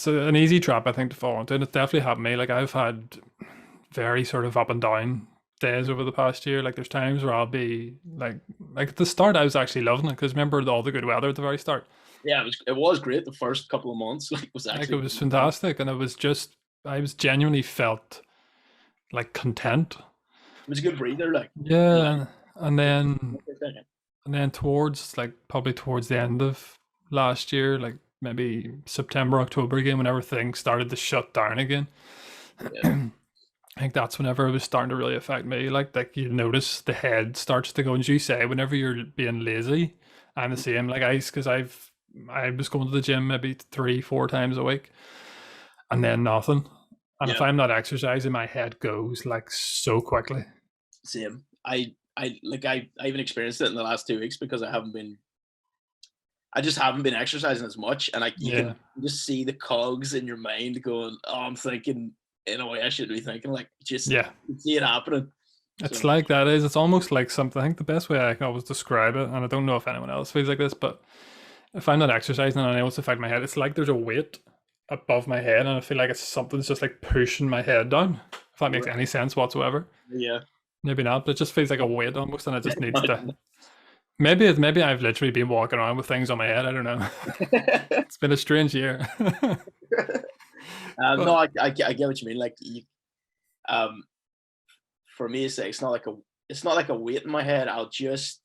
A: an easy trap I think to fall into, and it's definitely happened me. Like I've had very sort of up and down days over the past year. Like there's times where I'll be like at the start I was actually loving it because remember all the good weather at the very start.
B: Yeah, it was great the first couple of months. Like, it was
A: Like it
B: actually
A: was fantastic, and I was genuinely felt like content.
B: it was a good breather. Like,
A: Yeah,
B: like
A: and then towards like probably towards the end of last year, like maybe September, October again, whenever things started to shut down again.
B: yeah,
A: I think that's whenever it was starting to really affect me. Like you notice the head starts to go, and as you say, whenever you're being lazy, I'm the same. Like because I was going to the gym maybe 3, 4 times a week, and then nothing. And if
B: yeah,
A: I'm not exercising, my head goes like so quickly.
B: same. I even experienced it in the last 2 weeks because I just haven't been exercising as much, and you can
A: Yeah.
B: just see the cogs in your mind going, "Oh, I'm thinking in a way I shouldn't be thinking." Like, just
A: Yeah.
B: you can see it happening.
A: It's
B: So
A: like that is. It's almost like something. I think the best way I can always describe it, and I don't know if anyone else feels like this, but if I'm not exercising and I know it's affecting my head, it's like there's a weight above my head, and I feel like it's something's just like pushing my head down. If that makes any sense whatsoever.
B: yeah,
A: Maybe not, but it just feels like a weight almost, and it just needs to.
B: imagine.
A: Maybe I've literally been walking around with things on my head. I don't know. It's been a strange year.
B: No,
A: But
B: I get what you mean. Like, um, for me, it's not like a weight in my head. I'll just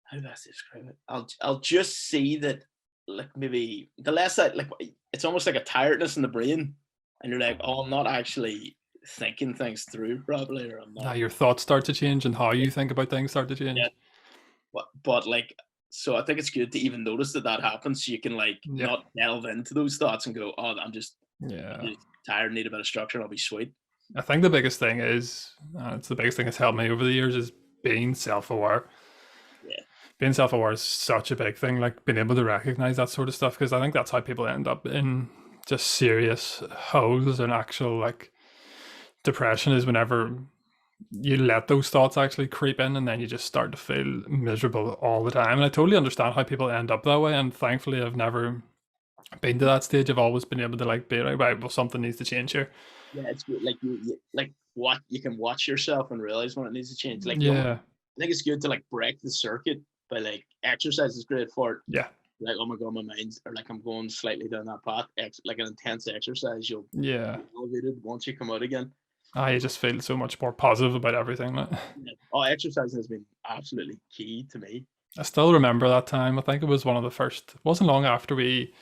B: how do I describe it? I'll just see that, like, maybe the less I like, it's almost like a tiredness in the brain, and you're like, oh, I'm not actually thinking things through properly, or I'm
A: now
B: not.
A: your thoughts start to change, and how
B: Yeah,
A: you think about things start to
B: yeah.
A: change.
B: But like, so I think it's good to even notice that that happens, so you can like
A: Yeah,
B: not delve into those thoughts and go, oh, I'm
A: yeah.
B: just tired, need a bit of structure, and I'll be sweet.
A: I think the biggest thing is, it's the biggest thing that's helped me over the years is being self-aware.
B: Yeah,
A: Being self-aware is such a big thing, like being able to recognize that sort of stuff, because I think that's how people end up in just serious holes and actual like depression is whenever you let those thoughts actually creep in and then you just start to feel miserable all the time. And I totally understand how people end up that way. And thankfully, I've never been to that stage. I've always been able to like be like, right, well, something needs to change here.
B: yeah. It's good. Like, like what you can watch yourself and realize when it needs to change. Like,
A: Yeah,
B: I think it's good to like break the circuit by like exercise is great for it.
A: yeah,
B: Like, oh my god, my mind's or like I'm going slightly down that path. Like an intense exercise, you'll
A: yeah.
B: be elevated once you come out again.
A: I just feel so much more positive about everything. Like,
B: Yeah. Oh, exercising has been absolutely key to me.
A: I still remember that time. I think it was one of the first. It wasn't long after we.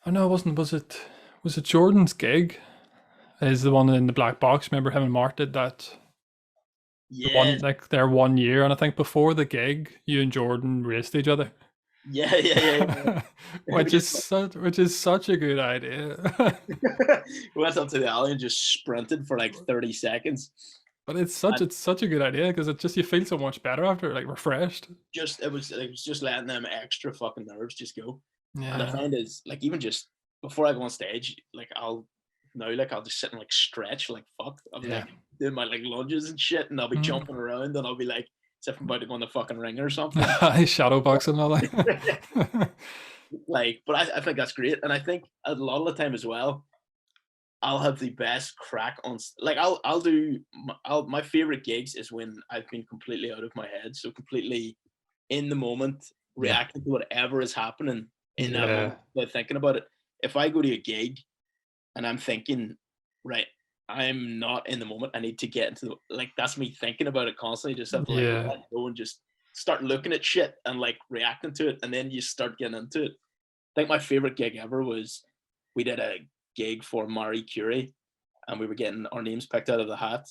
A: Oh no, it wasn't. Was it? Was it Jordan's gig? Is the one in the black box? Remember him and Mark did that. The
B: Yeah,
A: one like their 1 year, and I think before the gig, you and Jordan raced each other.
B: yeah. We just
A: Which is such a good idea.
B: we went up to the alley and just sprinted for like 30 seconds.
A: But
B: And
A: it's such a good idea because it just you feel so much better after, like refreshed.
B: just it was just letting them extra fucking nerves just go. And I
A: Yeah.
B: find is like even just before I go on stage, like I'll just sit and like stretch like fuck. I'll be
A: Yeah.
B: like doing my like lunges and shit, and I'll be
A: Mm.
B: jumping around, and I'll be like, as if I'm about to go on the fucking ring or something.
A: Shadow boxing and all that.
B: Like, but I think that's great, and I think a lot of the time as well, I'll have the best crack on like my favorite gigs is when I've been completely out of my head, so completely in the moment,
A: Yeah.
B: reacting to whatever is happening in that
A: Yeah.
B: moment without thinking about it. If I go to a gig and I'm thinking, right, I'm not in the moment. I need to get into that's me thinking about it constantly. Just have to like
A: Yeah.
B: let go and just start looking at shit and like reacting to it, and then you start getting into it. I think my favorite gig ever was we did a gig for Marie Curie, and we were getting our names picked out of the hat.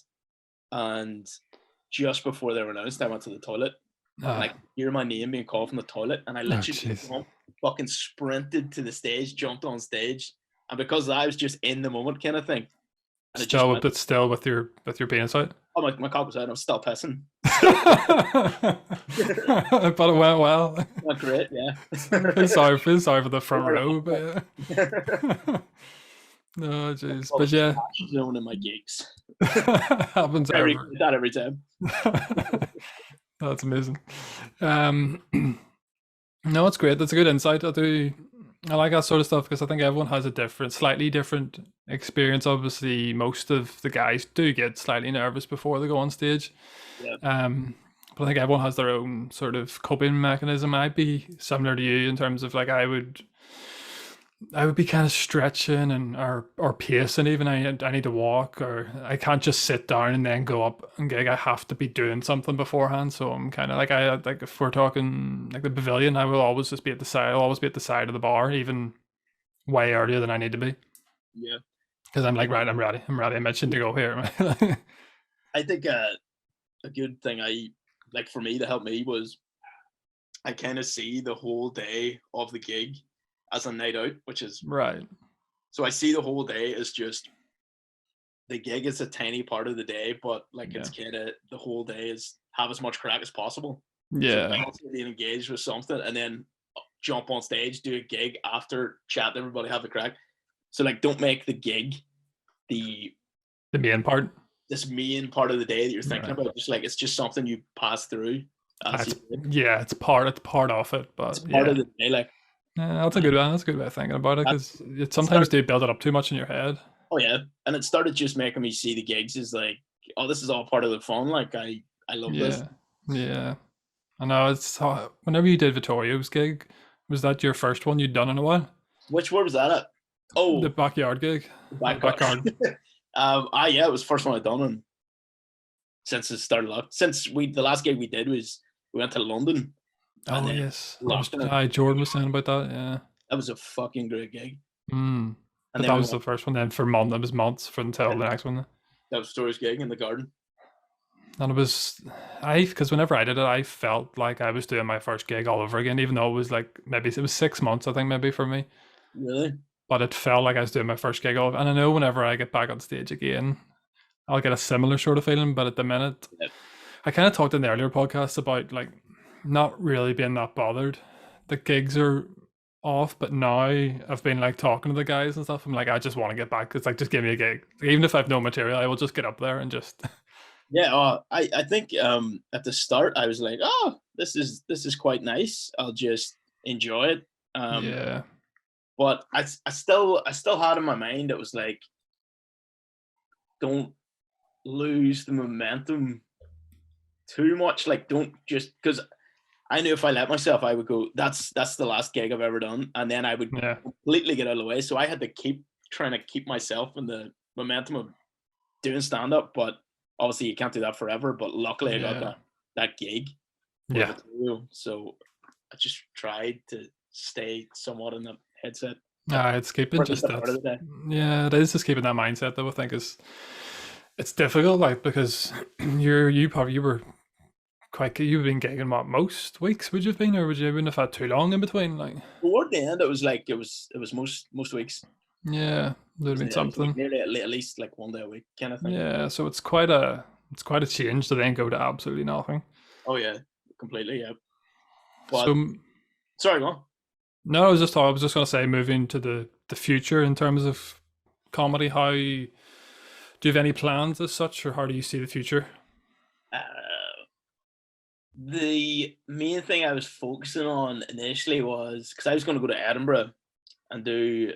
B: And just before they were announced, I went to the toilet, and I
A: Ah,
B: could hear my name being called from the toilet, and I
A: oh,
B: literally
A: jeez.
B: fucking sprinted to the stage, jumped on stage, and because I was just in the moment kind of thing, and it just
A: Still,
B: went.
A: but still with your penis out.
B: Oh my cock was out. I was still pissing.
A: But it went well.
B: Went great, yeah.
A: Feel sorry for the front row, but yeah. No, jeez.
B: Well,
A: But yeah,
B: splash zone in my gigs.
A: happens ever.
B: That every time.
A: That's amazing. Um, no, it's great. That's a good insight. I like that sort of stuff because I think everyone has a slightly different experience. Obviously, most of the guys do get slightly nervous before they go on stage.
B: Yeah.
A: But I think everyone has their own sort of coping mechanism. I'd be similar to you in terms of like I would be kind of stretching and or pacing even. I need to walk or I can't just sit down and then go up and gig. I have to be doing something beforehand. So I'm kind of like like if we're talking like the pavilion, I will always just be at the side. I'll always be at the side of the bar, even way earlier than I need to be.
B: Yeah.
A: Because I'm like, right, I'm ready. I'm ready. I'm itching to go here.
B: I think a good thing for me to help me was I kind of see the whole day of the gig as a night out, which is
A: Right.
B: so I see the whole day as just the gig is a tiny part of the day, but like it's kind of the whole day is have as much crack as possible. So
A: Yeah.
B: constantly engaged with something and then jump on stage, do a gig after, chat to everybody, have a crack. So like don't make the gig the
A: main part.
B: this main part of the day that you're thinking
A: Right.
B: about. Just like it's just something you pass through as you do it.
A: It's part of it, but
B: It's part of the day. Like
A: that's a good one. That's a good way of thinking about it because you
B: it
A: sometimes
B: started,
A: do build it up too much in your head.
B: oh yeah, and it started just making me see the gigs as like, oh, this is all part of the fun. Like I love this.
A: Yeah. I know it's whenever you did Vittorio's gig, was that your first one you'd done in a while?
B: Where was that at? Oh,
A: The backyard gig?
B: the backyard. Yeah, it was the first one I'd done and since it started up. Since the last gig we did was we went to London.
A: Oh yes.
B: Lockdown.
A: Jordan was saying about that, yeah.
B: That was a fucking great gig.
A: But
B: And
A: that
B: then
A: was the first one then for it was months for until the next one.
B: that was Story's gig in the garden.
A: And it was because whenever I did it, I felt like I was doing my first gig all over again, even though it was like maybe it was 6 months, I think maybe for me.
B: Really?
A: But it felt like I was doing my first gig all over. And I know whenever I get back on stage again, I'll get a similar sort of feeling. But at the minute, I kind of talked in the earlier podcast about like not really being that bothered. The gigs are off, but now I've been like talking to the guys and stuff. I'm like, I just want to get back. It's like just give me a gig, even if I have no material. I will just get up there and just.
B: Yeah, I think at the start I was like, oh, this is quite nice. I'll just enjoy it.
A: Yeah.
B: But I still had in my mind it was like, don't lose the momentum too much. Like, don't just because I knew if I let myself, I would go. That's the last gig I've ever done, and then I would completely get out of the way. So I had to keep trying to keep myself in the momentum of doing stand up, but. Obviously, you can't do that forever, but luckily I got that gig.
A: Yeah.
B: So I just tried to stay somewhat in the headset.
A: It's keeping just that. Yeah, it is just keeping that mindset though. I think it's difficult, like because you've been gigging what most weeks would you have been, or would you even have had too long in between? Like
B: toward the end, it was like it was most weeks.
A: Yeah, there'd been something.
B: Like nearly at least like one day a week kind of thing.
A: Yeah, so it's quite a change to then go to absolutely nothing.
B: Oh yeah, completely. Yeah. But, sorry, go on.
A: No, I was just going to say, moving to the future in terms of comedy. How do you have any plans as such, or how do you see the future?
B: The main thing I was focusing on initially was because I was going to go to Edinburgh and do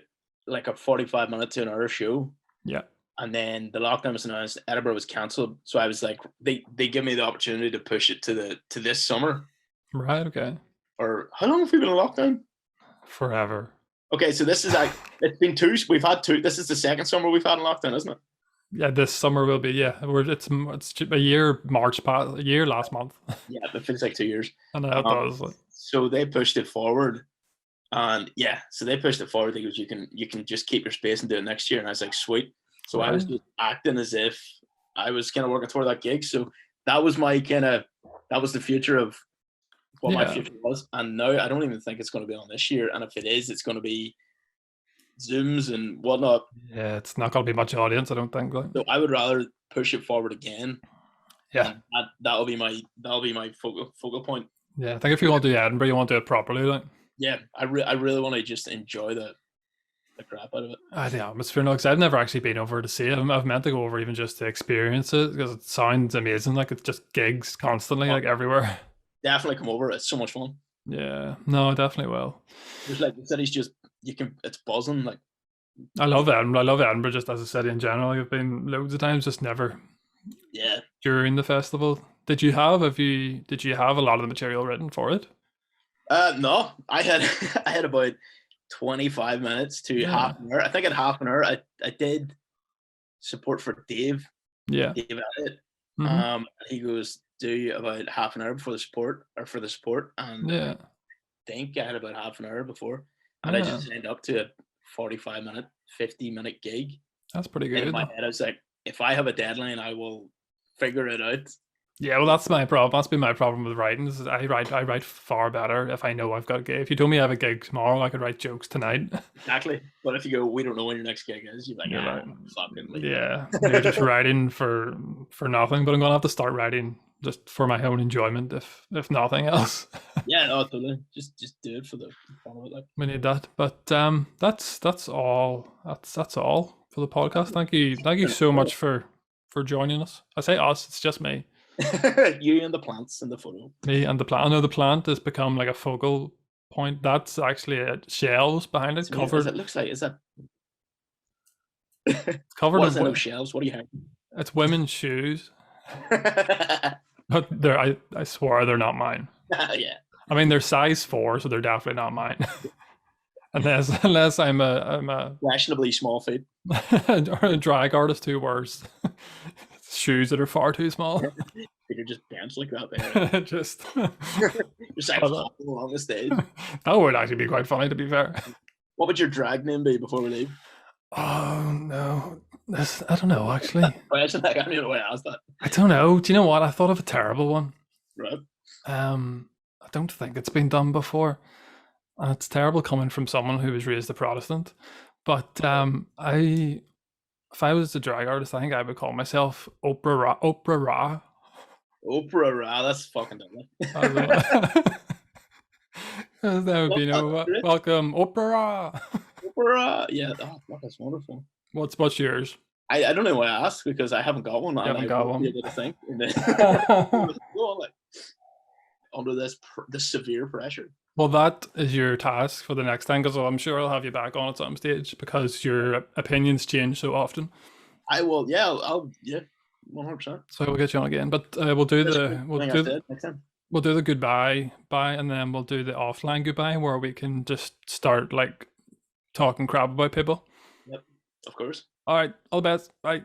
B: like a 45-minute to an hour show.
A: Yeah.
B: And then the lockdown was announced, Edinburgh was cancelled. So I was like, they give me the opportunity to push it to this summer.
A: Right, okay.
B: Or how long have we been in lockdown?
A: Forever.
B: Okay, so this is it's been two, we've had two, this is the second summer we've had in lockdown, isn't it?
A: Yeah, this summer will be. Yeah, it's a year March past a year last month,
B: Yeah, it feels like 2 years.
A: and that
B: Um,
A: does. Like,
B: so they pushed it forward, and yeah, so they pushed it forward because you can just keep your space and do it next year. And I was like, sweet. So I was
A: right.
B: just acting as if I was kind of working toward that gig. So that was my that was the future of what my
A: Yeah.
B: future was. And now I don't even think it's going to be on this year. And if it is, it's going to be Zooms and whatnot.
A: Yeah, it's not gonna be much audience, I don't think. Like,
B: So I would rather push it forward again,
A: yeah,
B: and that'll be my focal point.
A: yeah. I think if you want to do Edinburgh, you want to do it properly. Like,
B: Yeah, I really want to just enjoy the crap out of it.
A: I the atmosphere. No, because I've never actually been over to see it. I've meant to go over even just to experience it because it sounds amazing. Like it's just gigs constantly, like everywhere.
B: Definitely come over. It's so much fun.
A: Yeah, no, I definitely will.
B: There's like the city's just it's buzzing. Like
A: I love Edinburgh. I love Edinburgh just as a city in general. Like, I've been loads of times, just never
B: yeah.
A: during the festival. Did you have a lot of the material written for it?
B: No, I had I had about 25 minutes to
A: Yeah,
B: half an hour. I think at half an hour I did support for Dave.
A: yeah.
B: Dave Elliott.
A: Hmm.
B: He goes do about half an hour before the support, and I
A: Yeah,
B: think I had about half an hour before, and I
A: yeah.
B: just signed up to a 45-minute, 50-minute gig.
A: That's pretty
B: And in
A: good.
B: my head, I was like, if I have a deadline, I will figure it out.
A: Yeah, well, that's my problem. That's been my problem with writing. Is I write far better if I know I've got a gig. If you told me I have a gig tomorrow, I could write jokes tonight.
B: Exactly. But if you go, we don't know when your next gig is, you're like,
A: You're like,
B: fucking leave.
A: yeah, you're just writing for nothing. But I'm gonna have to start writing just for my own enjoyment, if nothing else.
B: Yeah, no, totally. Just do it for the fun of it. Like,
A: We need that. But that's all. That's all for the podcast. Thank you so much for joining us. I say us. It's just me.
B: you and the plants in the photo.
A: Me and the plant. I know the plant has become like a focal point. That's actually shelves behind it, covered.
B: It looks like, is that
A: Covered
B: what
A: in
B: is in those shelves? What are you having?
A: it's women's shoes, but I swear they're not mine.
B: Yeah.
A: I mean they're size 4, so they're definitely not mine. unless I'm a
B: Questionably small feet.
A: or a drag artist who wears shoes that are far too small.
B: You're just dance like that there.
A: Just
B: Just like hopping along the stage.
A: that would actually be quite funny, to be fair.
B: What would your drag name be before we leave?
A: Oh no, I don't know actually.
B: I don't even know why I asked that.
A: I don't know. Do you know what? I thought of a terrible one.
B: Right.
A: I don't think it's been done before. And it's terrible coming from someone who was raised a Protestant. But if I was a drag artist, I think I would call myself Oprah Ra. Oprah Ra.
B: Oprah Ra, that's fucking dumb.
A: There would be no welcome, Oprah Ra.
B: Oprah Ra, yeah, oh, fuck, that's wonderful.
A: What's yours?
B: I don't know why I asked because I haven't got one.
A: You haven't got one.
B: Be able to think. Like, under this severe pressure.
A: Well, that is your task for the next time, because I'm sure I'll have you back on at some stage because your opinions change so often.
B: I will. Yeah, I'll. Yeah, 100%.
A: So we'll get you on again, but we'll do the goodbye, bye, and then we'll do the offline goodbye where we can just start like talking crap about people.
B: Yep, of course.
A: All right, all the best. Bye.